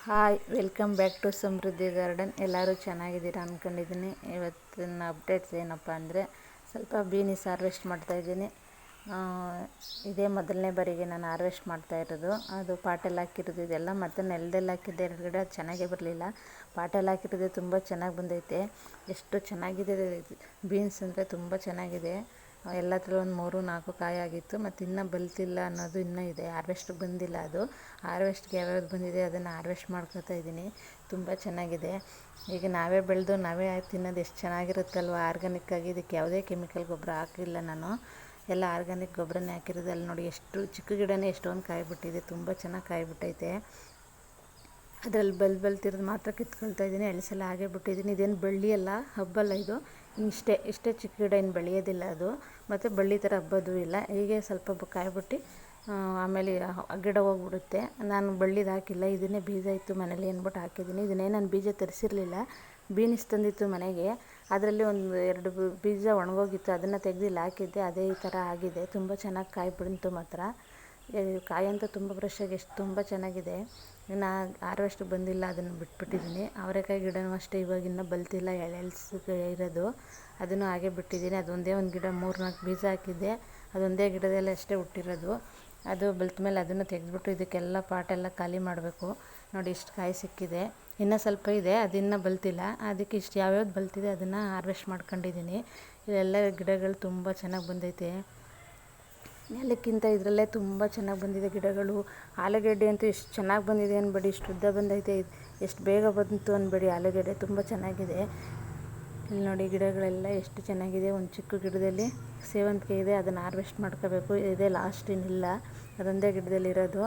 Hi, welcome back to Samruddhi garden. ಎಲ್ಲರೂ ಚೆನ್ನಾಗಿದ್ದೀರಾ ಅಂದ್ಕೊಂಡಿದ್ದೀನಿ. ಇವತ್ತಿನ ಅಪ್ಡೇಟ್ಸ್ ಏನಪ್ಪ ಅಂದರೆ ಸ್ವಲ್ಪ ಬೀನಿಸ್ ಹಾರ್ವೆಸ್ಟ್ ಮಾಡ್ತಾಯಿದ್ದೀನಿ. ಇದೇ ಮೊದಲನೇ ಬಾರಿಗೆ ನಾನು ಹಾರ್ವೆಸ್ಟ್ ಮಾಡ್ತಾಯಿರೋದು. ಅದು ಪಾಟಲ್ಲಿ ಹಾಕಿರೋದು ಇದೆಲ್ಲ, ಮತ್ತು ನೆಲದಲ್ಲಿ ಹಾಕಿದ್ದೆ 2 ಗಿಡ ಚೆನ್ನಾಗೇ ಬರಲಿಲ್ಲ. ಪಾಟಲ್ಲಿ ಹಾಕಿರೋದು ತುಂಬ ಚೆನ್ನಾಗಿ ಬಂದೈತೆ. ಎಷ್ಟು ಚೆನ್ನಾಗಿದೆ ಬೀನ್ಸ್ ಅಂದರೆ ತುಂಬ ಚೆನ್ನಾಗಿದೆ. ಎಲ್ಲತ್ರಲ್ಲೂ ಒಂದು 3-4 ಕಾಯಿ ಆಗಿತ್ತು, ಮತ್ತು ಇನ್ನೂ ಬಲ್ತಿಲ್ಲ ಅನ್ನೋದು ಇನ್ನೂ ಇದೆ. ಹಾರ್ವೆಸ್ಟಿಗೆ ಬಂದಿಲ್ಲ. ಅದು ಹಾರ್ವೆಸ್ಟ್ಗೆ ಯಾವ್ಯಾವ್ದು ಬಂದಿದೆ ಅದನ್ನು ಹಾರ್ವೆಸ್ಟ್ ಮಾಡ್ಕೊತಾ ಇದ್ದೀನಿ. ತುಂಬ ಚೆನ್ನಾಗಿದೆ. ಈಗ ನಾವೇ ಬೆಳೆದು ನಾವೇ ತಿನ್ನೋದು ಎಷ್ಟು ಚೆನ್ನಾಗಿರುತ್ತಲ್ವ. ಆರ್ಗ್ಯಾನಿಕ್ಕಾಗಿ ಇದಕ್ಕೆ ಯಾವುದೇ ಕೆಮಿಕಲ್ ಗೊಬ್ಬರ ಹಾಕಿಲ್ಲ ನಾನು, ಎಲ್ಲ ಆರ್ಗ್ಯಾನಿಕ್ ಗೊಬ್ಬರನೇ ಹಾಕಿರೋದು. ಅಲ್ಲಿ ನೋಡಿ, ಎಷ್ಟು ಚಿಕ್ಕ ಗಿಡನೇ ಎಷ್ಟೊಂದು ಕಾಯಿ ಬಿಟ್ಟಿದೆ. ತುಂಬ ಚೆನ್ನಾಗಿ ಕಾಯಿ ಬಿಟ್ಟೈತೆ. ಅದರಲ್ಲಿ ಬಲ್ತಿರೋದು ಮಾತ್ರ ಕಿತ್ಕೊಳ್ತಾ ಇದ್ದೀನಿ. ಎಳ್ಸಲ ಹಾಗೆ ಬಿಟ್ಟಿದ್ದೀನಿ. ಇದೇನು ಬಳ್ಳಿ ಅಲ್ಲ, ಹಬ್ಬಲ್ಲ ಇದು. ಇಷ್ಟೇ ಚಿಕ್ಕ ಗಿಡ, ಏನು ಬೆಳೆಯೋದಿಲ್ಲ ಅದು, ಮತ್ತು ಬಳ್ಳಿ ಥರ ಹಬ್ಬೋದು ಇಲ್ಲ. ಹೀಗೆ ಸ್ವಲ್ಪ ಕಾಯಿ ಬಿಟ್ಟು ಆಮೇಲೆ ಗಿಡ ಹೋಗ್ಬಿಡುತ್ತೆ. ನಾನು ಬಳ್ಳಿದು ಹಾಕಿಲ್ಲ, ಇದನ್ನೇ ಬೀಜ ಇತ್ತು ಮನೇಲಿ ಅಂದ್ಬಿಟ್ಟು ಹಾಕಿದ್ದೀನಿ. ಇದನ್ನೇ ನಾನು ಬೀಜ ತರಿಸಿರಲಿಲ್ಲ, ಬೀನಿಸ್ ತಂದಿತ್ತು ಮನೆಗೆ. ಅದರಲ್ಲಿ ಒಂದು 2 ಬೀಜ ಒಣಗೋಗಿತ್ತು, ಅದನ್ನು ತೆಗೆದು ಇಲ್ಲಿ ಹಾಕಿದ್ದೆ. ಅದೇ ಈ ಥರ ಆಗಿದೆ. ತುಂಬ ಚೆನ್ನಾಗಿ ಕಾಯಿ ಬಿಡ್ತು ಮಾತ್ರ. ಕಾಯಿ ಅಂತೂ ತುಂಬ ಫ್ರೆಶ್ಶಾಗಿ ಎಷ್ಟು ತುಂಬ ಚೆನ್ನಾಗಿದೆ. ಇನ್ನು ಹಾರ್ವೆಸ್ಟಿಗೆ ಬಂದಿಲ್ಲ, ಅದನ್ನು ಬಿಟ್ಬಿಟ್ಟಿದ್ದೀನಿ. ಅವರೆಕಾಯಿ ಗಿಡನೂ ಅಷ್ಟೇ, ಇವಾಗಿನ್ನೂ ಬಲ್ತಿಲ್ಲ, ಎಳೆಲ್ಸಿಗೆ ಇರೋದು. ಅದನ್ನು ಹಾಗೆ ಬಿಟ್ಟಿದ್ದೀನಿ. ಅದೊಂದೇ ಒಂದು ಗಿಡ 3-4 ಬೀಜ ಹಾಕಿದ್ದೆ, ಅದೊಂದೇ ಗಿಡದಲ್ಲೇ ಅಷ್ಟೇ ಹುಟ್ಟಿರೋದು. ಅದು ಬಲ್ತ ಮೇಲೆ ಅದನ್ನು ತೆಗೆದ್ಬಿಟ್ಟು ಇದಕ್ಕೆಲ್ಲ ಪಾಟೆಲ್ಲ ಖಾಲಿ ಮಾಡಬೇಕು. ನೋಡಿ, ಇಷ್ಟು ಕಾಯಿ ಸಿಕ್ಕಿದೆ. ಇನ್ನೂ ಸ್ವಲ್ಪ ಇದೆ, ಅದಿನ್ನೂ ಬಲ್ತಿಲ್ಲ. ಅದಕ್ಕೆ ಇಷ್ಟು ಯಾವ್ಯಾವ್ದು ಬಲ್ತಿದೆ ಅದನ್ನು ಹಾರ್ವೆಸ್ಟ್ ಮಾಡ್ಕೊಂಡಿದ್ದೀನಿ. ಇಲ್ಲೆಲ್ಲ ಗಿಡಗಳು ತುಂಬ ಚೆನ್ನಾಗಿ ಬಂದೈತೆ. ನೆಲಕ್ಕಿಂತ ಇದರಲ್ಲೇ ತುಂಬ ಚೆನ್ನಾಗಿ ಬಂದಿದೆ ಗಿಡಗಳು. ಆಲೂಗೆಡ್ಡೆ ಅಂತೂ ಎಷ್ಟು ಚೆನ್ನಾಗಿ ಬಂದಿದೆ ಅನ್ಬೇಡಿ, ಇಷ್ಟು ಉದ್ದ ಬಂದೈತೆ. ಎಷ್ಟು ಬೇಗ ಬಂತು ಅನ್ಬೇಡಿ. ಆಲೂಗೆಡ್ಡೆ ತುಂಬ ಚೆನ್ನಾಗಿದೆ. ಇಲ್ಲಿ ನೋಡಿ, ಗಿಡಗಳೆಲ್ಲ ಎಷ್ಟು ಚೆನ್ನಾಗಿದೆ. ಒಂದು ಚಿಕ್ಕ ಗಿಡದಲ್ಲಿ ಸೇವಂತಿಗೆ ಇದೆ, ಅದನ್ನು ಹಾರ್ವೆಸ್ಟ್ ಮಾಡ್ಕೋಬೇಕು. ಇದೇ ಲಾಸ್ಟ್, ಇನ್ನಿಲ್ಲ, ಅದೊಂದೇ ಗಿಡದಲ್ಲಿರೋದು.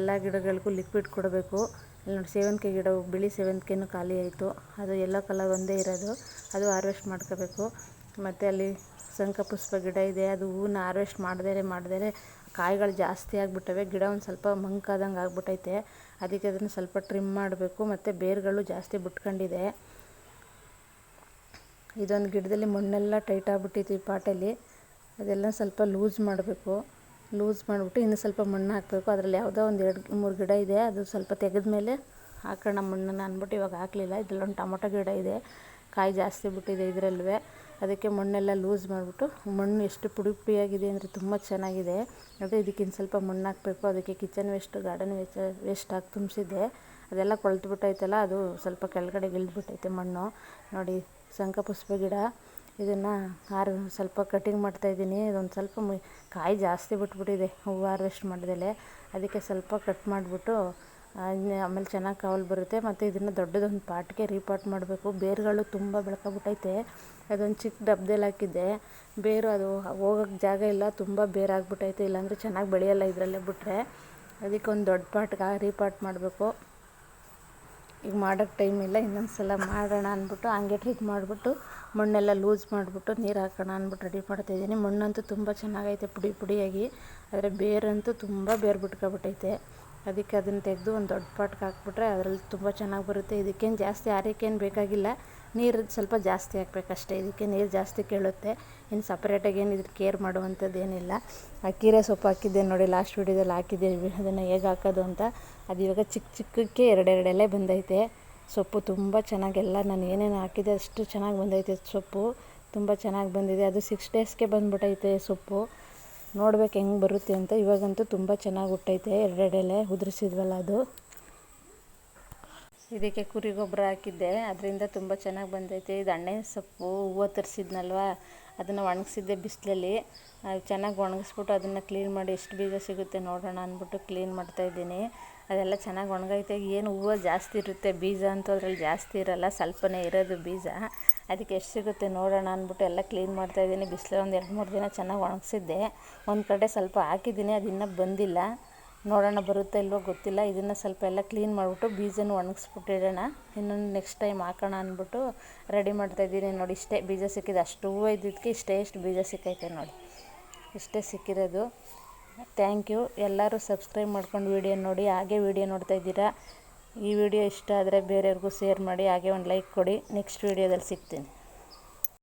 ಎಲ್ಲ ಗಿಡಗಳಿಗೂ ಲಿಕ್ವಿಡ್ ಕೊಡಬೇಕು. ಇಲ್ಲಿ ನೋಡಿ, ಸೇವಂತಿಗೆ ಗಿಡ, ಬಿಳಿ ಸೇವಂತಿಗೆನೂ ಖಾಲಿ ಆಯಿತು. ಅದು ಯೆಲ್ಲೋ ಕಲರ್ ಒಂದೇ ಇರೋದು, ಅದು ಹಾರ್ವೆಸ್ಟ್ ಮಾಡ್ಕೋಬೇಕು. ಮತ್ತು ಅಲ್ಲಿ ಶಂಖಪುಷ್ಪ ಗಿಡ ಇದೆ, ಅದು ಹೂವನ್ನ ಹಾರ್ವೆಸ್ಟ್ ಮಾಡಿದರೆ ಕಾಯಿಗಳು ಜಾಸ್ತಿ ಆಗಿಬಿಟ್ಟವೆ. ಗಿಡ ಒಂದು ಸ್ವಲ್ಪ ಮಂಕಾದಂಗೆ ಆಗ್ಬಿಟ್ಟೈತೆ. ಅದಕ್ಕೆ ಅದನ್ನು ಸ್ವಲ್ಪ ಟ್ರಿಮ್ ಮಾಡಬೇಕು. ಮತ್ತು ಬೇರುಗಳು ಜಾಸ್ತಿ ಬಿಟ್ಕೊಂಡಿದೆ. ಇದೊಂದು ಗಿಡದಲ್ಲಿ ಮಣ್ಣೆಲ್ಲ ಟೈಟ್ ಆಗಿಬಿಟ್ಟಿತ್ತು ಈ ಪಾಟಲ್ಲಿ. ಅದೆಲ್ಲ ಸ್ವಲ್ಪ ಲೂಸ್ ಮಾಡಬೇಕು. ಲೂಸ್ ಮಾಡಿಬಿಟ್ಟು ಇನ್ನೂ ಸ್ವಲ್ಪ ಮಣ್ಣು ಹಾಕಬೇಕು. ಅದರಲ್ಲಿ ಯಾವುದೋ ಒಂದು 2-3 ಗಿಡ ಇದೆ, ಅದು ಸ್ವಲ್ಪ ತೆಗೆದ ಮೇಲೆ ಹಾಕೋಣ ಮಣ್ಣನ್ನು ಅಂದ್ಬಿಟ್ಟು ಇವಾಗ ಹಾಕಲಿಲ್ಲ. ಇದರಲ್ಲೊಂದು ಟೊಮೊಟೊ ಗಿಡ ಇದೆ, ಕಾಯಿ ಜಾಸ್ತಿ ಬಿಟ್ಟಿದೆ ಇದರಲ್ಲೂ. ಅದಕ್ಕೆ ಮಣ್ಣೆಲ್ಲ ಲೂಸ್ ಮಾಡಿಬಿಟ್ಟು, ಮಣ್ಣು ಎಷ್ಟು ಪುಡಿಯಾಗಿದೆ ಅಂದರೆ ತುಂಬ ಚೆನ್ನಾಗಿದೆ. ಮತ್ತು ಇದಕ್ಕಿಂತ ಸ್ವಲ್ಪ ಮಣ್ಣು ಹಾಕಬೇಕು. ಅದಕ್ಕೆ ಕಿಚನ್ ವೇಸ್ಟ್, ಗಾರ್ಡನ್ ವೇಸ್ಟ್ ಹಾಕಿ ತುಂಬಿಸಿದ್ದೆ. ಅದೆಲ್ಲ ಕೊಳ್ತುಬಿಟ್ಟೈತಲ್ಲ, ಅದು ಸ್ವಲ್ಪ ಕೆಳಗಡೆ ಇಳಿದ್ಬಿಟ್ಟೈತೆ ಮಣ್ಣು. ನೋಡಿ, ಶಂಖಪುಷ್ಪ ಗಿಡ, ಇದನ್ನು ಸ್ವಲ್ಪ ಕಟಿಂಗ್ ಮಾಡ್ತಾಯಿದ್ದೀನಿ. ಇದೊಂದು ಸ್ವಲ್ಪ ಕಾಯಿ ಜಾಸ್ತಿ ಬಿಟ್ಬಿಟ್ಟಿದೆ ಹೂವು ಹಾರ್ವೆಸ್ಟ್ ಮಾಡ್ದಲೇ. ಅದಕ್ಕೆ ಸ್ವಲ್ಪ ಕಟ್ ಮಾಡಿಬಿಟ್ಟು ಆಮೇಲೆ ಚೆನ್ನಾಗಿ ಕಾವಲು ಬರುತ್ತೆ. ಮತ್ತು ಇದನ್ನು ದೊಡ್ಡದೊಂದು ಪಾಟ್ಗೆ ರೀಪಾಟ್ ಮಾಡಬೇಕು. ಬೇರುಗಳು ತುಂಬ ಬೆಳ್ಕೊಬಿಟ್ಟೈತೆ. ಅದೊಂದು ಚಿಕ್ಕ ಡಬ್ಬದಲ್ಲಿ ಹಾಕಿದ್ದೆ, ಬೇರು ಅದು ಹೋಗೋಕ್ಕೆ ಜಾಗ ಇಲ್ಲ, ತುಂಬ ಬೇರಾಗ್ಬಿಟ್ಟೈತೆ. ಇಲ್ಲಾಂದರೆ ಚೆನ್ನಾಗಿ ಬೆಳೆಯಲ್ಲ ಇದರಲ್ಲೇ ಬಿಟ್ಟರೆ. ಅದಕ್ಕೆ ಒಂದು ದೊಡ್ಡ ಪಾಟ್ಗೆ ರೀಪಾಟ್ ಮಾಡಬೇಕು. ಈಗ ಮಾಡೋಕ್ಕೆ ಟೈಮ್ ಇಲ್ಲ, ಇನ್ನೊಂದು ಸಲ ಮಾಡೋಣ ಅಂದ್ಬಿಟ್ಟು ಹಂಗೆ ಟ್ರಿಕ್ ಮಾಡಿಬಿಟ್ಟು ಮಣ್ಣೆಲ್ಲ ಲೂಸ್ ಮಾಡಿಬಿಟ್ಟು ನೀರು ಹಾಕೋಣ ಅಂದ್ಬಿಟ್ಟು ರೆಡಿ ಮಾಡ್ತಾಯಿದ್ದೀನಿ. ಮಣ್ಣಂತೂ ತುಂಬ ಚೆನ್ನಾಗೈತೆ, ಪುಡಿಯಾಗಿ. ಆದರೆ ಬೇರಂತೂ ತುಂಬ ಬೇರು ಬಿಟ್ಕೊಬಿಟ್ಟೈತೆ. ಅದಕ್ಕೆ ಅದನ್ನು ತೆಗೆದು ಒಂದು ದೊಡ್ಡ ಪಾಟ್ಗೆ ಹಾಕ್ಬಿಟ್ರೆ ಅದರಲ್ಲಿ ತುಂಬ ಚೆನ್ನಾಗಿ ಬರುತ್ತೆ. ಇದಕ್ಕೇನು ಜಾಸ್ತಿ ಆರೈಕೆಯನ್ನು ಬೇಕಾಗಿಲ್ಲ, ನೀರು ಸ್ವಲ್ಪ ಜಾಸ್ತಿ ಹಾಕಬೇಕಷ್ಟೇ. ಇದಕ್ಕೆ ನೀರು ಜಾಸ್ತಿ ಕೇಳುತ್ತೆ. ಇನ್ನು ಸಪ್ರೇಟಾಗಿ ಏನು ಇದ್ರ ಕೇರ್ ಮಾಡುವಂಥದ್ದು ಏನಿಲ್ಲ. ಕೀರೆ ಸೊಪ್ಪು ಹಾಕಿದ್ದೆ ನೋಡಿ, ಲಾಸ್ಟ್ ವೀಡಿಯೋದಲ್ಲಿ ಹಾಕಿದ್ದೆ ಅದನ್ನು ಹೇಗೆ ಹಾಕೋದು ಅಂತ. ಅದು ಇವಾಗ ಚಿಕ್ಕಕ್ಕೆ 2 ಎಲೆ ಬಂದೈತೆ. ಸೊಪ್ಪು ತುಂಬ ಚೆನ್ನಾಗೆಲ್ಲ ನಾನು ಏನೇನು ಹಾಕಿದೆ ಅಷ್ಟು ಚೆನ್ನಾಗಿ ಬಂದೈತೆ. ಸೊಪ್ಪು ತುಂಬ ಚೆನ್ನಾಗಿ ಬಂದಿದೆ. ಅದು 6 ಡೇಸ್ಗೆ ಬಂದ್ಬಿಟ್ಟೈತೆ ಸೊಪ್ಪು. ನೋಡ್ಬೇಕು ಹೆಂಗೆ ಬರುತ್ತೆ ಅಂತ. ಇವಾಗಂತೂ ತುಂಬ ಚೆನ್ನಾಗಿ ಹುಟ್ಟೈತೆ. 2 ಎಲೆ ಉದುರಿಸಿದ್ವಲ್ಲ ಅದು. ಇದಕ್ಕೆ ಕುರಿ ಗೊಬ್ಬರ ಹಾಕಿದ್ದೆ, ಅದರಿಂದ ತುಂಬ ಚೆನ್ನಾಗಿ ಬಂದೈತೆ. ಇದು ಅಣ್ಣೆ ಸೊಪ್ಪು ಹೂವು ತರಿಸಿದ್ನಲ್ವ, ಅದನ್ನು ಒಣಗಿಸಿದ್ದೆ ಬಿಸಿಲಲ್ಲಿ. ಚೆನ್ನಾಗಿ ಒಣಗಿಸ್ಬಿಟ್ಟು ಅದನ್ನು ಕ್ಲೀನ್ ಮಾಡಿ ಎಷ್ಟು ಬೀಜ ಸಿಗುತ್ತೆ ನೋಡೋಣ ಅಂದ್ಬಿಟ್ಟು ಕ್ಲೀನ್ ಮಾಡ್ತಾಯಿದ್ದೀನಿ. ಅದೆಲ್ಲ ಚೆನ್ನಾಗಿ ಒಣಗೈತೆ. ಏನು ಹೂವು ಜಾಸ್ತಿ ಇರುತ್ತೆ, ಬೀಜ ಅಂತೂ ಅದರಲ್ಲಿ ಜಾಸ್ತಿ ಇರೋಲ್ಲ, ಸ್ವಲ್ಪನೇ ಇರೋದು ಬೀಜ. ಅದಕ್ಕೆ ಎಷ್ಟು ಸಿಗುತ್ತೆ ನೋಡೋಣ ಅಂದ್ಬಿಟ್ಟು ಎಲ್ಲ ಕ್ಲೀನ್ ಮಾಡ್ತಾಯಿದ್ದೀನಿ. ಬಿಸಿಲಲ್ಲಿ ಒಂದು 2-3 ದಿನ ಚೆನ್ನಾಗಿ ಒಣಗಿಸಿದ್ದೆ. ಒಂದು ಕಡೆ ಸ್ವಲ್ಪ ಹಾಕಿದ್ದೀನಿ, ಅದು ಇನ್ನೂ ಬಂದಿಲ್ಲ. ನೋಡೋಣ ಬರುತ್ತಾ ಇಲ್ವೋ ಗೊತ್ತಿಲ್ಲ. ಇದನ್ನು ಸ್ವಲ್ಪ ಎಲ್ಲ ಕ್ಲೀನ್ ಮಾಡಿಬಿಟ್ಟು ಬೀಜನೂ ಒಣಗಿಸ್ಬಿಟ್ಟಿಡೋಣ. ಇನ್ನೊಂದು ನೆಕ್ಸ್ಟ್ ಟೈಮ್ ಹಾಕೋಣ ಅಂದ್ಬಿಟ್ಟು ರೆಡಿ ಮಾಡ್ತಾಯಿದ್ದೀನಿ. ನೋಡಿ, ಇಷ್ಟೇ ಬೀಜ ಸಿಕ್ಕಿದೆ. ಅಷ್ಟು ಹೂವು ಇದ್ದಿದ್ದಕ್ಕೆ ಇಷ್ಟು ಬೀಜ ಸಿಕ್ಕೈತೆ ನೋಡಿ, ಇಷ್ಟೇ ಸಿಕ್ಕಿರೋದು. Thank you. ಎಲ್ಲರೂ ಸಬ್ಸ್ಕ್ರೈಬ್ ಮಾಡ್ಕೊಂಡು ವಿಡಿಯೋ ನೋಡಿ. ಹಾಗೆ ವಿಡಿಯೋ ನೋಡ್ತಾಯಿದ್ದೀರಾ. ಈ ವಿಡಿಯೋ ಇಷ್ಟ ಆದರೆ ಬೇರೆಯವ್ರಿಗೂ ಶೇರ್ ಮಾಡಿ, ಹಾಗೆ ಒಂದು ಲೈಕ್ ಕೊಡಿ. ನೆಕ್ಸ್ಟ್ ವಿಡಿಯೋದಲ್ಲಿ ಸಿಗ್ತೀನಿ.